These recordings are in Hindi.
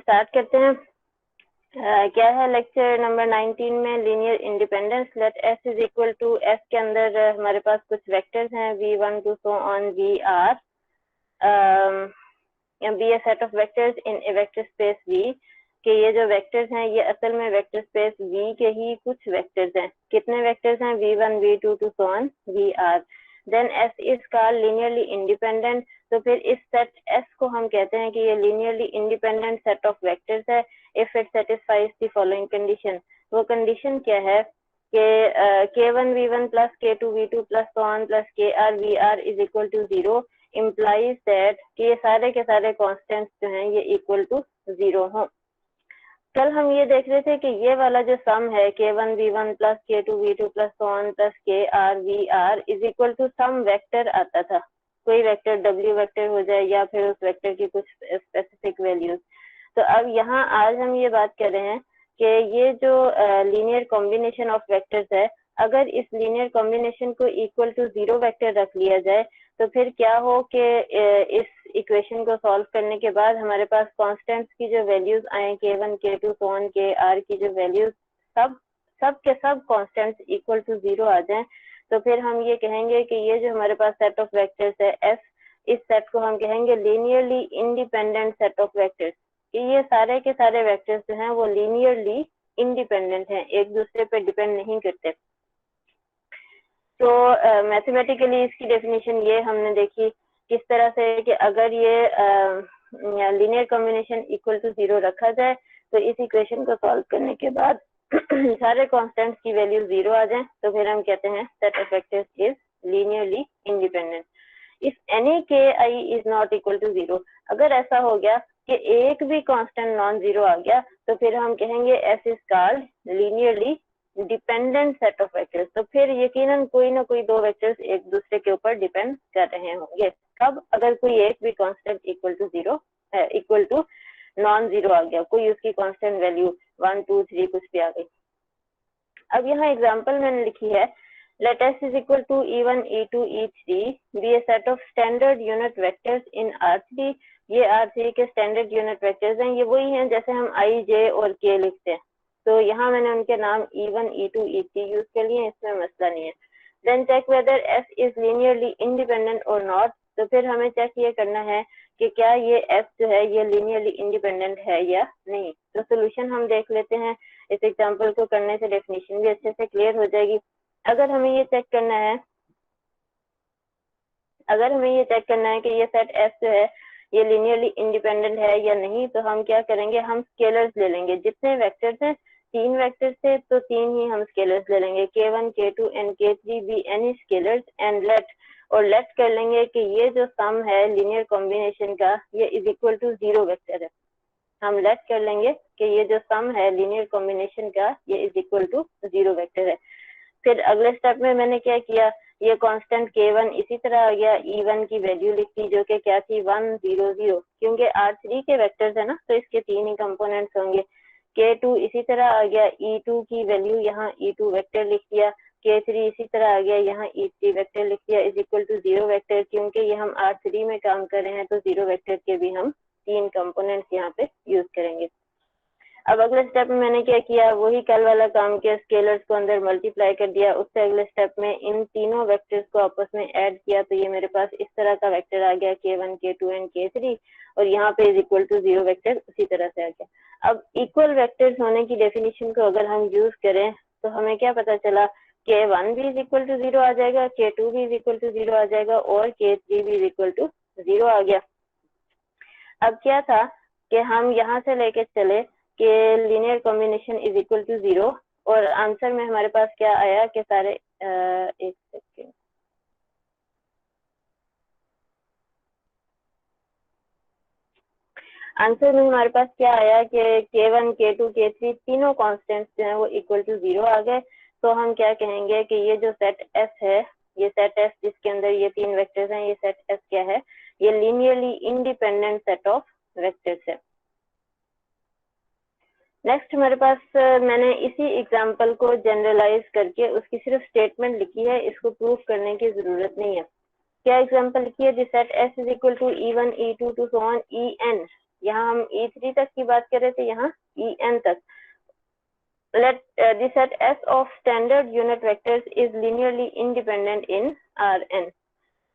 स्टार्ट करते हैं। क्या है लेक्चर नंबर 19 में linear independence. Let S is equal to S के अंदर हमारे पास कुछ वेक्टर्स हैं v1 to so on vr, be a set of vectors in a vector space v। कि ये जो वेक्टर्स हैं ये असल में वेक्टर स्पेस v के ही कुछ वेक्टर्स हैं। कितने वेक्टर्स हैं? v1 v2 to so on vr। Then s is called linearly independent. तो फिर इस सेट S को हम कहते हैं कि ये linearly independent set of vectors है if it satisfies the following condition. वो कंडीशन क्या है कि k1 v1 plus k2 v2 plus so on plus kr vr is equal to 0 implies that कि ये सारे के सारे कॉन्स्टेंट्स जो हैं ये इक्वल टू 0 हों। कल हम ये देख रहे थे कि ये वाला जो सम है k1 v1 plus k2 v2 plus so on plus kr vr is equal to some vector आता था। कोई वेक्टर w वेक्टर हो जाए या फिर उस वेक्टर की कुछ स्पेसिफिक वैल्यूज। तो अब यहाँ आज हम ये बात कर रहे हैं कि ये जो लीनियर कॉम्बिनेशन ऑफ वेक्टर्स है, अगर इस लीनियर कॉम्बिनेशन को इक्वल टू 0 वेक्टर रख लिया जाए तो फिर क्या हो कि इस इक्वेशन को सॉल्व करने के बाद हमारे पास कांस्टेंट्स की जो वैल्यूज आए k1 k2 so on kr की जो वैल्यूज सब के सब कांस्टेंट्स इक्वल टू 0 आ जाएं, तो फिर हम ये कहेंगे कि ये जो हमारे पास सेट ऑफ वेक्टर्स है S, इस सेट को हम कहेंगे linearly independent set of vectors. कि ये सारे के सारे वेक्टर्स जो हैं वो लीनियरली इंडिपेंडेंट हैं, एक दूसरे पे डिपेंड नहीं करते। तो मैथमेटिकली इसकी डेफिनेशन ये हमने देखी किस तरह से कि अगर ये लीनियर कॉम्बिनेशन इक्वल टू 0 रखा जाए तो इस इक्वेशन को सॉल्व करने के बाद सारे कांस्टेंट्स की वैल्यू 0 आ जाए तो फिर हम कहते हैं set of vectors is linearly independent. If any ki is not equal to 0, अगर ऐसा हो गया कि एक भी कांस्टेंट नॉन जीरो आ गया तो फिर हम कहेंगे S is called linearly dependent set of vectors. तो फिर यकीनन कोई ना कोई दो वेक्टर्स एक दूसरे के ऊपर डिपेंड कर रहे होंगे। कब? अगर कोई एक भी कांस्टेंट इक्वल टू 0 है, इक्वल टू नॉन जीरो आ गया, कोई उसकी कांस्टेंट वैल्यू 1 2 3 कुछ भी आ गई। अब यहाँ एग्जांपल मैंने लिखी है, let S is equal to E1 E2 E3 be a set of standard unit vectors in R3। ये R3 के स्टैंडर्ड यूनिट वेक्टर्स हैं, ये वही हैं जैसे हम I J और K लिखते हैं। तो यहाँ मैंने उनके नाम E1 E2 E3 यूज कर लिए, इसमें मसला नहीं है। Then check whether S is linearly independent or not। तो फिर हमें चेक ये करना है कि क्या ये S जो है ये लीनियरली इंडिपेंडेंट है या नहीं। तो सोल्यूशन हम देख लेते हैं। इस एग्जांपल को करने से डेफिनेशन भी अच्छे से क्लियर हो जाएगी। अगर हमें ये चेक करना है कि ये सेट S जो है ये लीनियरली इंडिपेंडेंट है या नहीं, तो हम क्या करेंगे, हम स्केलर्स ले लेंगे। जितने वेक्टर्स हैं, 3 वेक्टर्स थे तो 3 ही हम स्केलर्स ले लेंगे, k1 k2 and k3 be any scalars and let कर लेंगे कि ये जो सम है लीनियर कॉम्बिनेशन का ये इज इक्वल टू 0 वेक्टर है। हम लेट कर लेंगे कि ये जो सम है लीनियर कॉम्बिनेशन का ये इज इक्वल टू 0 वेक्टर है। फिर अगले स्टेप में मैंने क्या किया, ये कांस्टेंट k1 इसी तरह आ गया, E1 की वैल्यू लिखी जो कि क्या थी 1 0 0, क्योंकि R3 के वेक्टर्स है ना तो इसके 3 ही कंपोनेंट्स होंगे। k2 इसी तरह आ गया, E2 की वैल्यू यहाँ E2 वेक्टर लिख दिया, k3 इसी तरह आ गया, यहाँ E3 वेक्टर लिख दिया इज इक्वल टू 0 वेक्टर। क्योंकि ये हम R3 में काम कर रहे हैं तो 0 वेक्टर के भी हम 3 कंपोनेंट्स यहाँ पे यूज करेंगे। अब अगले स्टेप में मैंने क्या किया, वही कल वाला काम किया, स्केलर्स को अंदर मल्टीप्लाई कर दिया। उससे अगले स्टेप में इन तीनों वेक्टर्स को आपस में ऐड किया तो ये मेरे पास इस तरह का वेक्टर आ गया k1 k2 एंड k3, और यहाँ पे इज इक्वल टू 0 वेक्टर उसी तरह से आ गया। अब इक्वल वेक्टर्स होने की डेफिनेशन को अगर हम यूज करें तो हमें क्या पता चला, k1 भी इज इक्वल टू 0 आ जाएगा, k2 भी इज इक्वल टू 0 आ जाएगा और k3 भी इज इक्वल टू 0 आ गया। अब क्या था कि हम यहाँ से लेके चले कि linear combination is equal to 0, और आंसर में हमारे पास क्या आया कि सारे एक सेकेंड, आंसर में हमारे पास क्या आया कि k1 k2 k3 तीनों कांस्टेंट्स जो हैं वो इक्वल टू 0 आ गए। तो हम क्या कहेंगे कि ये जो सेट S है, ये सेट S जिसके अंदर ये 3 वेक्टर्स हैं, ये सेट S क्या है, ये linearly independent set of vectors है। नेक्स्ट हमारे पास मैंने इसी एग्जांपल को जनरलाइज करके उसकी सिर्फ स्टेटमेंट लिखी है, इसको प्रूफ करने की जरूरत नहीं है। क्या एग्जांपल लिखी है, the set S is equal to E1 E2 to so on En यहाँ हम E3 तक की बात कर रहे थे, यहाँ En तक। Let the set S of standard unit vectors is linearly independent in Rn.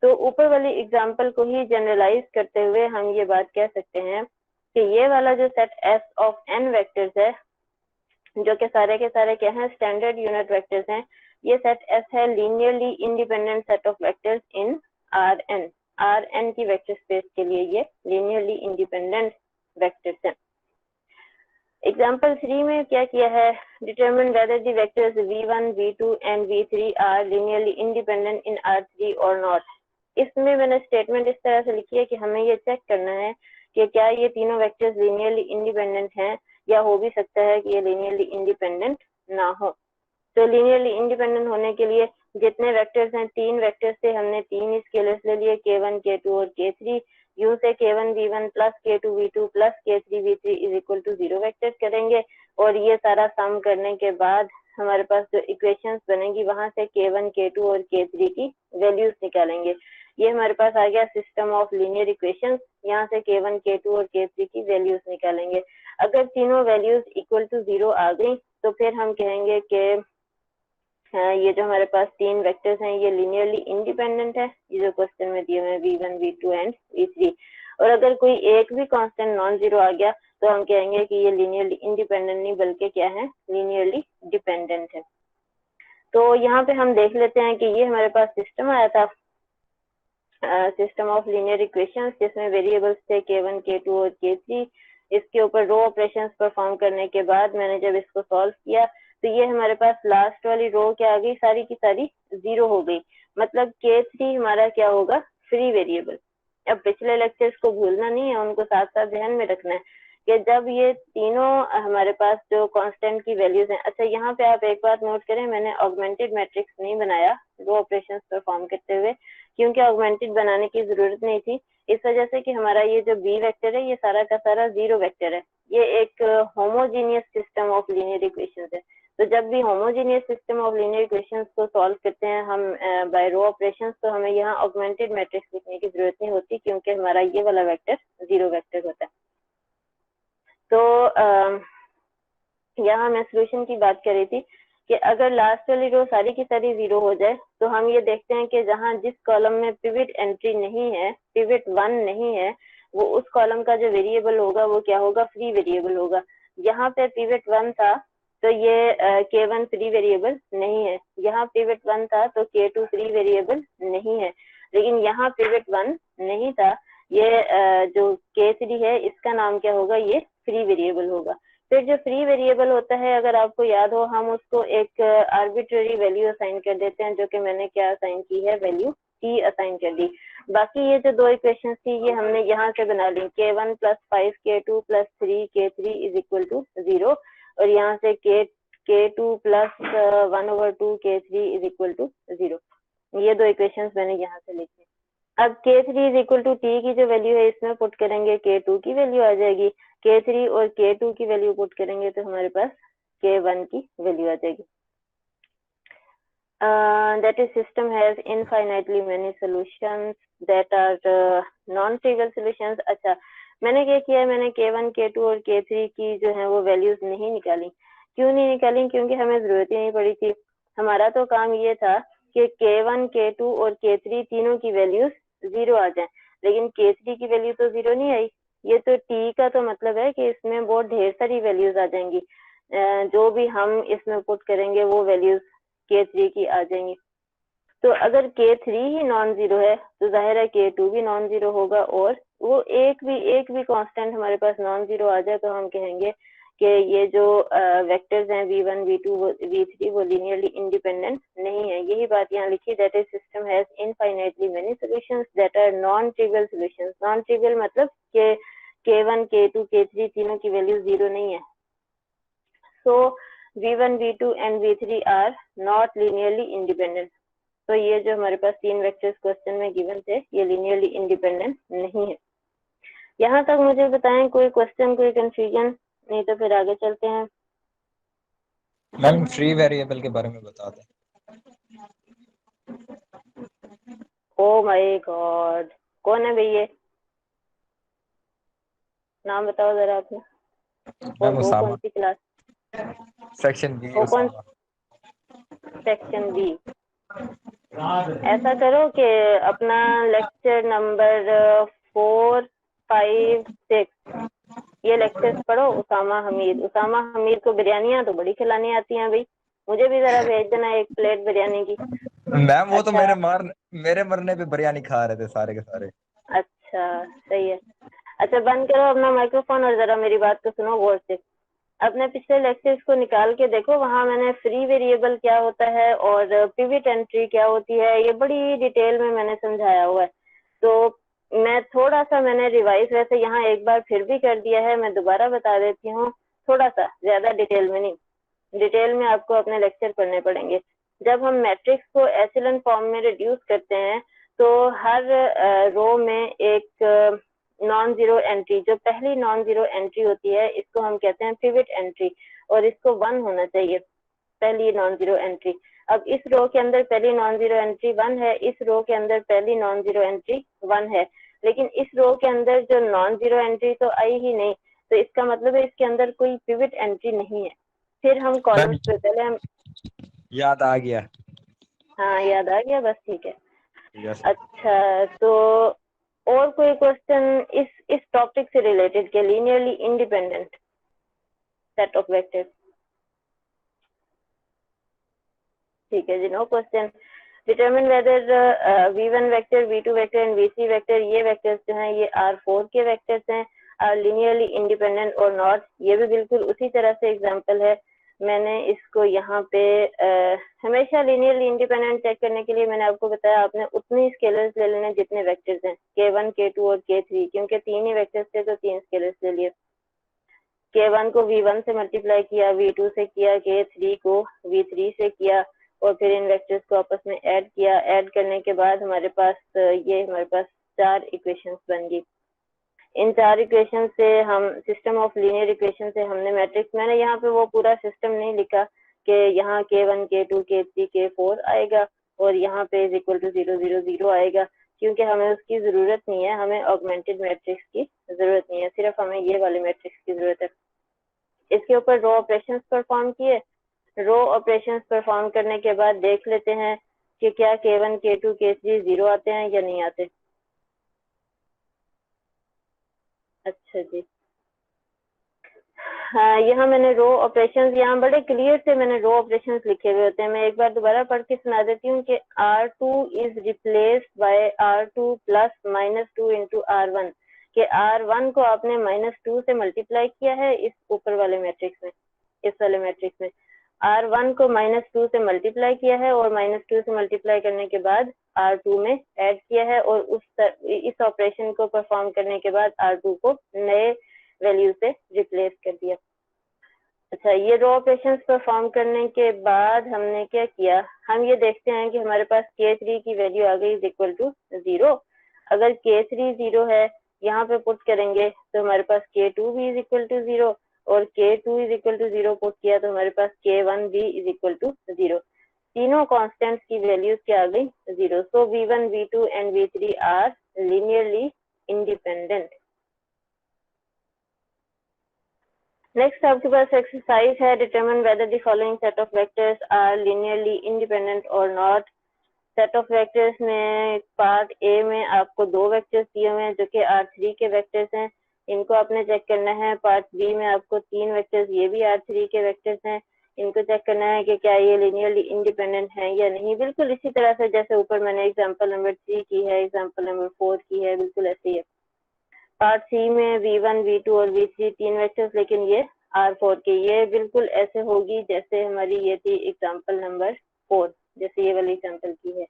तो ऊपर वाली एग्जांपल को ही जनरलाइज करते हुए हम ये बात कह सकते हैं कि ये वाला जो set S of n vectors है, जो कि सारे के सारे क्या हैं, स्टैंडर्ड यूनिट वेक्टर्स हैं, ये सेट S है linearly independent set of vectors in Rn। Rn की वेक्टर स्पेस के लिए ये लीनियरली इंडिपेंडेंट वेक्टर्स हैं। एग्जाम्पल 3 में क्या किया है, determine whether the vectors v1, v2 and v3 are linearly independent in R3 और नॉट। इसमें मैंने स्टेटमेंट इस तरह से लिखी है कि हमें ये चेक करना है कि क्या ये तीनों वेक्टर्स लीनियरली इंडिपेंडेंट हैं, या हो भी सकता है कि ये लीनियरली इंडिपेंडेंट ना हो। तो लीनियरली इंडिपेंडेंट होने के लिए जितने वेक्टर्स हैं, 3 वेक्टर्स से हमने 3 स्केलर्स ले लिए, k1, k2 और k3। यू से k1 v1 plus k2 v2 plus k3 v3 is equal to 0 vectors करेंगे, और ये सारा सम करने के बाद हमारे पास जो इक्वेशंस बनेगी वहां से k1, k2 और k3 की वैल्यूज निकालेंगे। ये हमारे पास आ गया सिस्टम ऑफ लीनियर इक्वेशंस। यहाँ से k1, k2 और k3 की वैल्यूज निकालेंगे। अगर तीनों वैल्यूज इक्वल टू 0 आ गई तो फिर हम कहेंगे कि ये जो हमारे पास 3 वेक्टर्स हैं ये लीनियरली इंडिपेंडेंट है, ये जो क्वेश्चन में दिए हुए हैं v1, v2 एंड v3। और अगर कोई एक भी कांस्टेंट नॉन जीरो आ गया तो हम कहेंगे कि ये लीनियरली इंडिपेंडेंट नहीं बल्कि क्या है, लीनियरली डिपेंडेंट है। तो यहाँ पे हम देख लेते हैं कि ये हमारे पास सिस्टम आया था, सिस्टम ऑफ लीनियर इक्वेशंस, जिसमें वेरिएबल्स थे k1, k2 और k3। इसके ऊपर रो ऑपरेशंस परफॉर्म करने के बाद मैंने जब इसको सॉल्व किया तो ये हमारे पास लास्ट वाली रो क्या आ गई, सारी की सारी 0 हो गई। मतलब k3 हमारा क्या होगा, फ्री वेरिएबल। अब पिछले लेक्चर्स को भूलना नहीं है, उनको साथ साथ ध्यान में रखना है कि जब ये तीनों हमारे पास जो कांस्टेंट की वैल्यूज हैं। अच्छा, यहाँ पे आप एक बात नोट करें, मैंने ऑगमेंटेड मैट्रिक्स नहीं बनाया रो ऑपरेशंस परफॉर्म करते हुए, क्योंकि ऑगमेंटेड बनाने की जरूरत नहीं थी, इस वजह से कि हमारा ये जो बी वेक्टर है ये सारा का सारा 0 वेक्टर है। ये एक homogeneous system of linear equations है। तो जब भी homogeneous system of linear equations को सॉल्व करते हैं हम बाय रो ऑपरेशंस, तो हमें यहाँ ऑगमेंटेड मैट्रिक्स लिखने की जरूरत नहीं होती, क्योंकि हमारा ये वाला वेक्टर 0 वेक्टर होता है। तो यहाँ मैं सोल्यूशन की बात कर रही थी कि अगर लास्ट वाली रो सारी की सारी 0 हो जाए तो हम ये देखते हैं कि जहाँ जिस कॉलम में पिवट एंट्री नहीं है, पिवट 1 नहीं है, वो उस कॉलम का जो वेरिएबल होगा वो क्या होगा, फ्री वेरिएबल होगा। यहाँ पे पिवट 1 था तो ये k1 फ्री वेरिएबल नहीं है, यहाँ पिवट 1 था तो k2 फ्री वेरिएबल नहीं है, लेकिन यहाँ पिवट 1 नहीं था, ये जो k3 है इसका नाम क्या होगा, ये फ्री वेरिएबल होगा। फिर जो फ्री वेरिएबल होता है, अगर आपको याद हो, हम उसको एक आर्बिट्ररी वैल्यू असाइन कर देते हैं, जो कि मैंने क्या असाइन की है, वैल्यू t असाइन कर दी। बाकी ये जो दो इक्वेशंस थी ये हमने यहाँ से बना ली, k1 plus 5 k2 plus 3 k3 is equal to 0, और यहाँ से k2 plus 1/2 k3 is equal to 0। ये दो इक्वेशंस मैंने यहाँ से लिखी। अब k3 is equal to t की जो वैल्यू है इसमें पुट करेंगे, k2 की वैल्यू आ जाएगी, k3 और k2 की वैल्यू पुट करेंगे तो हमारे पास k1 की वैल्यू आ जाएगी। That is system has infinitely many solutions that are non-trivial solutions। अच्छा, मैंने क्या किया है, मैंने k1, k2 और k3 की जो है वो वैल्यूज नहीं निकाली। क्यों नहीं निकाली, क्योंकि हमें जरूरत ही नहीं पड़ी थी। हमारा तो काम ये था कि k1, k2 और k3 तीनों की वैल्यूज 0 आ जाए, लेकिन k3 की वैल्यू तो 0 नहीं आई। ये तो t का तो मतलब है कि इसमें बहुत ढेर सारी वैल्यूज आ जाएंगी, जो भी हम इसमें पुट करेंगे वो वैल्यूज k3 की आ जाएंगी। तो अगर k3 ही नॉन जीरो है तो जाहिर है k2 भी नॉन जीरो होगा, और वो एक भी कांस्टेंट हमारे पास नॉन जीरो आ जाए तो हम कहेंगे कि ये जो वेक्टर्स हैं v1, v2, v3 वो लीनियरली इंडिपेंडेंट नहीं है। यही बात यहाँ लिखी, that is system has infinitely many solutions that are non trivial solutions. Non trivial मतलब कि k1, k2, k3 तीनों की वैल्यू 0 नहीं है। So v1, v2 and v3 are not linearly independent। तो ये जो हमारे पास 3 वेक्टर्स क्वेश्चन में गिवन थे ये लिनियरली इंडिपेंडेंट नहीं है। यहाँ तक मुझे बताएं कोई क्वेश्चन, कोई कंफ्यूजन, नहीं तो फिर आगे चलते हैं। मैम फ्री वेरिएबल के बारे में बता दें। ओ माय गॉड, कौन है भैया? नाम बताओ जरा अपना, और मैम वो कौन Usama, C class? Section B वो कौन? उसामा। Section B. ऐसा करो कि अपना लेक्चर नंबर 4, 5, 6 ये लेक्चर्स पढ़ो। उसामा हमीद को बिरयानियां तो बड़ी खिलानी आती हैं भाई, मुझे भी जरा भेज देना 1 प्लेट बिरयानी की। मैम वो तो अच्छा मेरे मरने पे बिरयानी खा रहे थे सारे के सारे। अच्छा, सही है। अच्छा बंद करो अपना माइक्रोफोन और जरा मेरी बात को सुनो गौर से। अपने पिछले लेक्चर्स को निकाल के देखो, वहां मैंने फ्री वेरिएबल क्या होता है और पिवट एंट्री क्या होती है ये बड़ी डिटेल में मैंने समझाया हुआ है। तो मैं थोड़ा सा मैंने रिवाइज वैसे यहाँ एक बार फिर भी कर दिया है, मैं दोबारा बता देती हूँ, थोड़ा सा, ज्यादा डिटेल में नहीं। डिटेल में आपको अपने लेक्चर पढ़ने पड़ेंगे। जब हम मैट्रिक्स को एचेलॉन फॉर्म में रिड्यूस करते हैं तो हर रो में एक नॉन जीरो एंट्री, जो पहली नॉन जीरो एंट्री होती है इसको हम कहते हैं पिवट एंट्री, और इसको 1 होना चाहिए पहली नॉन जीरो एंट्री। अब इस रो के अंदर पहली नॉन जीरो एंट्री 1 है, इस रो के अंदर पहली नॉन जीरो एंट्री 1 है, लेकिन इस रो के अंदर जो नॉन जीरो एंट्री तो आई ही नहीं, तो इसका मतलब है इसके अंदर कोई पिवट एंट्री नहीं है। फिर हम मैम कॉलम्स पे पहले हम, याद आ गया। हाँ याद आ गया, बस ठीक है। यस। अच्छा तो और कोई क्वेश्चन इस टॉपिक से रिलेटेड के linearly independent set of vectors? ठीक है जी, no question. Determine whether v1 vector, v2 vector and v3 vector, ये वेक्टर्स जो हैं ये R4 के वेक्टर्स हैं, आर लीनियरली इंडिपेंडेंट और नॉट। ये भी बिल्कुल उसी तरह से एग्जांपल है। मैंने इसको यहाँ पे हमेशा लीनियरली इंडिपेंडेंट चेक करने के लिए मैंने आपको बताया आपने उतने स्केलर्स ले लेने जितने वेक्टर्स हैं, k1 k2 और k3, क्योंकि 3 ही वेक्टर्स थे तो 3 स्केलर्स ले लिए। k1 को v1 से मल्टीप्लाई किया, v2 से किया, k3 को v3 से किया, और फिर इन वेक्टर्स को आपस में ऐड किया। ऐड करने के बाद हमारे पास 4 इक्वेशंस बन गई। इन 4 इक्वेशन से हम सिस्टम ऑफ लीनियर इक्वेशन से हमने मैट्रिक्स, मैंने यहाँ पे वो पूरा सिस्टम नहीं लिखा कि यहाँ k1 k2 k3 k4 आएगा और यहाँ पे इज इक्वल टू 0 0 0 आएगा, क्योंकि हमें उसकी जरूरत नहीं है, हमें ऑगमेंटेड मैट्रिक्स की जरूरत नहीं है, सिर्फ हमें ये वाले मैट्रिक्स की जरूरत है। इसके ऊपर रो ऑपरेशंस परफॉर्म किए। रो ऑपरेशंस परफॉर्म करने के बाद देख लेते हैं कि क्या k1 k2 k3 0 आते हैं या नहीं आते। अच्छा जी, हाँ यहाँ मैंने रो ऑपरेशंस, यहाँ बड़े क्लियर से मैंने रो ऑपरेशंस लिखे हुए होते हैं। मैं एक बार दोबारा पढ़ के सुना देती हूँ कि R2 is replaced by R2 plus -2 into R1, कि R1 को आपने -2 से मल्टीप्लाई किया है इस ऊपर वाले मैट्रिक्स में, इस वाले मैट्रिक्स में R1 को -2 से मल्टीप्लाई किया है और -2 से मल्टीप्लाई करने के बाद R2 में ऐड किया है, और इस ऑपरेशन को परफॉर्म करने के बाद R2 को नए वैल्यू से रिप्लेस कर दिया। अच्छा, ये रो ऑपरेशंस परफॉर्म करने के बाद हमने क्या किया, हम ये देखते हैं कि हमारे पास k3 की वैल्यू आ गई इज इक्वल टू 0। अगर k3 0 है, यहाँ पे पुट करेंगे तो हमारे पास k2 भी इज इक्वल टू 0, और k2 is equal to 0 put किया तो हमारे पास k1 भी इज इक्वल टू 0। तीनों कॉन्स्टेंट्स की वैल्यूज क्या आ गई 0। So v1 v2 and v3 are linearly independent. Next आपके पास एक्सरसाइज है, determine whether the following set of vectors are linearly independent और नॉट। सेट ऑफ वेक्टर्स में पार्ट ए में आपको 2 वेक्टर्स दिए हुए हैं जो कि R3 के वेक्टर्स हैं, इनको आपने चेक करना है। पार्ट बी में आपको 3 वेक्टर्स, ये भी R3 के वेक्टर्स हैं, इनको चेक करना है कि क्या ये लीनियरली इंडिपेंडेंट है या नहीं। बिल्कुल इसी तरह से जैसे ऊपर मैंने एग्जांपल नंबर 3 की है, एग्जांपल नंबर 4 की है, बिल्कुल ऐसे ही है। पार्ट सी में v1 v2 और v3 3 वेक्टर्स, लेकिन ये R4 के, ये बिल्कुल ऐसे होगी जैसे हमारी ये थी एग्जांपल नंबर 4, जैसे ये वाली एग्जांपल की है।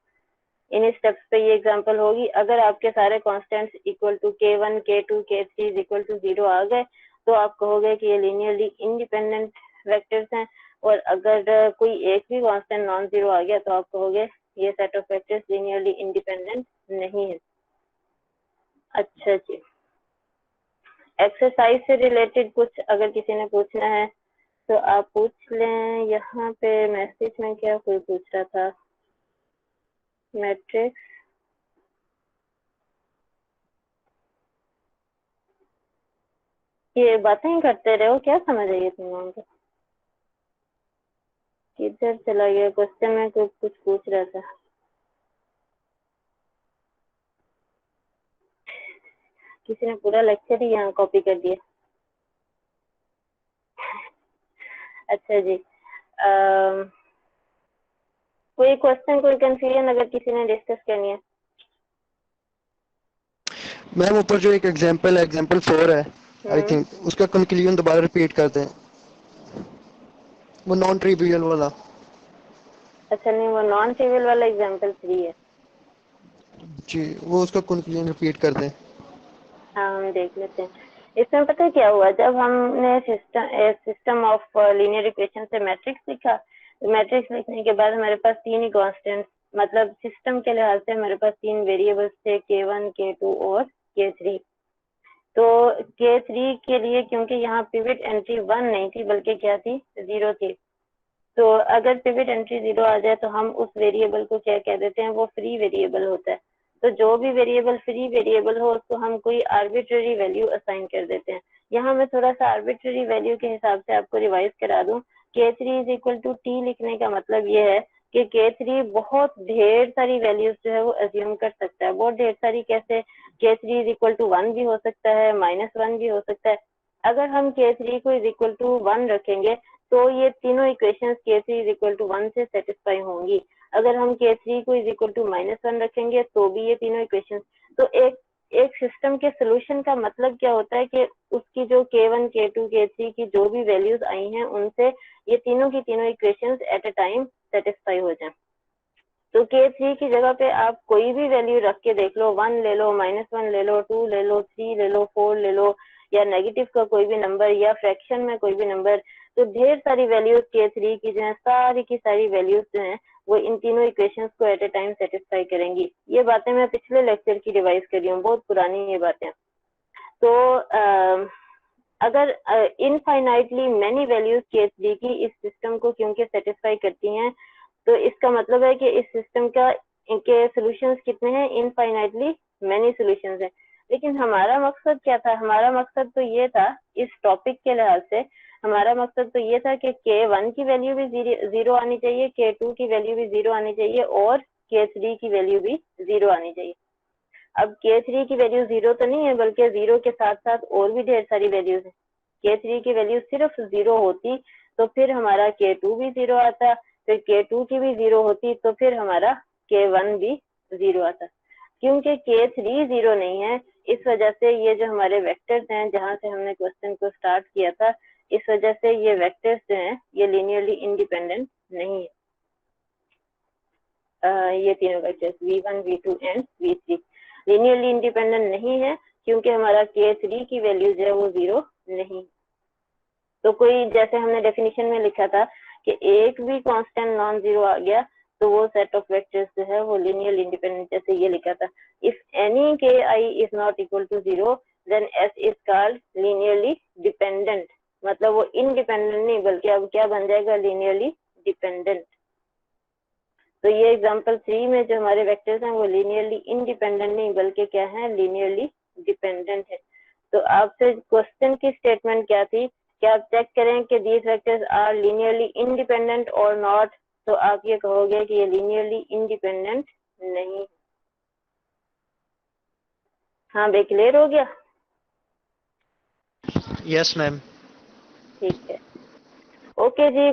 इन स्टेप्स पे ये एग्जांपल होगी। अगर आपके सारे constants equal to k1 k2 k3 is equal to 0 आ गए तो आप कहोगे कि ये लीनियरली इंडिपेंडेंट वेक्टर्स हैं, और अगर कोई एक भी कांस्टेंट नॉन जीरो आ गया तो आप कहोगे ये set of vectors linearly independent नहीं है। अच्छा जी, एक्सरसाइज से रिलेटेड कुछ अगर किसी ने पूछना है तो आप पूछ लें। यहाँ पे मैसेज में क्या कोई पूछ रहा था, मैट्रिक्स, ये बातें ही करते रहो, क्या समझ आई तुम लोगों को? किधर चला गया क्वेश्चन में? कुछ पूछ रहा था। किसी ने पूरा लेक्चर ही यहाँ कॉपी कर दिया। अच्छा जी, कोई क्वेश्चन, कोई कंफ्यूजन अगर किसी ने डिस्कस करनी है? मैम ऊपर जो एक एग्जांपल है, एग्जांपल 4 है, आई थिंक उसका कंक्लूजन दोबारा रिपीट कर दें, वो नॉन ट्रिवियल वाला। अच्छा, नहीं, वो नॉन ट्रिवियल वाला एग्जांपल 3 है। जी, वो उसका कंक्लूजन रिपीट कर दें। हाँ, हम देख लेते हैं। इसमें पता है क्या हुआ, जब हमने सिस्टम ऑफ लीनियर इक्वेशन से मैट्रिक्स लिखा, तो मैट्रिक्स लिखने के बाद हमारे पास 3 ही कांस्टेंट, मतलब सिस्टम के लिहाज से हमारे पास 3 वेरिएबल्स थे, K1, K2 और K3। तो K3 के लिए क्योंकि यहाँ पिवट एंट्री 1 नहीं थी बल्कि क्या थी, 0 थी, तो अगर पिवट एंट्री 0 आ जाए तो हम उस वेरिएबल को क्या कह देते हैं, वो फ्री वेरिएबल होता है। तो जो भी वेरिएबल फ्री वेरिएबल हो उसको हम कोई आर्बिट्ररी वैल्यू असाइन कर देते हैं। यहाँ मैं थोड़ा सा आर्बिट्ररी वैल्यू के हिसाब से आपको रिवाइज करा दूं। K3 is equal to T लिखने का मतलब ये है कि K3 बहुत ढेर सारी वैल्यूज जो है वो अज्यूम कर सकता है। बहुत ढेर सारी कैसे? K3 इज इक्वल टू 1 भी हो सकता है, -1 भी हो सकता है। अगर हम K3 को इज इक्वल टू 1 रखेंगे तो ये तीनों equations K3 is equal to 1 से सेटिस्फाई होंगी। अगर हम K3 को इज इक्वल टू -1 रखेंगे तो भी ये तीनों इक्वेशंस। तो एक सिस्टम के सोल्यूशन का मतलब क्या होता है कि उसकी जो K1, K2, K3 की जो भी वैल्यूज आई हैं उनसे ये तीनों की तीनों equations at a time satisfy हो जाए। तो K3 की जगह पे आप कोई भी वैल्यू रख के देख लो, 1 ले लो, -1 ले लो, 2 ले लो, 3 ले लो, 4 ले लो, या नेगेटिव का कोई भी नंबर या फ्रैक्शन में कोई भी नंबर, तो ढेर सारी वैल्यूज K3 की जो है सारी की सारी वैल्यूज जो है वो इन तीनों इक्वेशंस को एट ए टाइम सेटिस्फाई करेंगी। ये बातें मैं पिछले लेक्चर की रिवाइज कर रही हूँ, बहुत पुरानी ये बातें। तो अगर इनफाइनाइटली मैनी वैल्यूज K3 की इस सिस्टम को क्योंकि सेटिस्फाई करती हैं, तो इसका मतलब है कि इस सिस्टम का इनके सॉल्यूशंस कितने हैं, इनफाइनाइटली मैनी सॉल्यूशंस हैं। लेकिन हमारा मकसद क्या था? हमारा मकसद तो ये था, इस टॉपिक के लिहाज से हमारा मकसद तो ये था कि K1 की वैल्यू भी 0 आनी चाहिए, K2 की वैल्यू भी 0 आनी चाहिए और K3 की वैल्यू भी 0 आनी चाहिए। अब K3 की वैल्यू 0 तो नहीं है, बल्कि 0 के साथ साथ और भी ढेर सारी वैल्यूज है। K3 की वैल्यू सिर्फ 0 होती तो फिर हमारा K2 भी 0 आता, फिर K2 की भी 0 होती तो फिर हमारा K1 भी 0 आता। क्योंकि K3 0 नहीं है, इस वजह से ये जो हमारे वेक्टर्स हैं, जहां से हमने क्वेश्चन को स्टार्ट किया था, इस वजह से ये वेक्टर्स जो हैं ये लीनियरली इंडिपेंडेंट नहीं है। ये तीनों vectors V1, V2 and V3 linearly independent नहीं है क्योंकि हमारा K3 की वैल्यू जो है वो 0 नहीं। तो कोई, जैसे हमने डेफिनेशन में लिखा था कि एक भी कांस्टेंट नॉन जीरो आ गया तो वो सेट ऑफ वेक्टर्स जो है वो लीनियरली इंडिपेंडेंट, जैसे ये लिखा था, if any Ki is not equal to 0 then S is called linearly dependent. मतलब वो इनडिपेंडेंट नहीं बल्कि अब क्या बन जाएगा, लीनियरली डिपेंडेंट। तो ये एग्जांपल 3 में जो हमारे वेक्टर्स हैं वो लीनियरली इंडिपेंडेंट नहीं बल्कि क्या है, लीनियरली डिपेंडेंट है। तो आपसे क्वेश्चन की स्टेटमेंट क्या थी कि आप चेक करें कि these vectors are linearly independent और नॉट, तो आप ये कहोगे कि ये लीनियरली इंडिपेंडेंट नहीं। हाँ बे, क्लियर हो गया? Yes ma'am. ठीक है, ओके जी।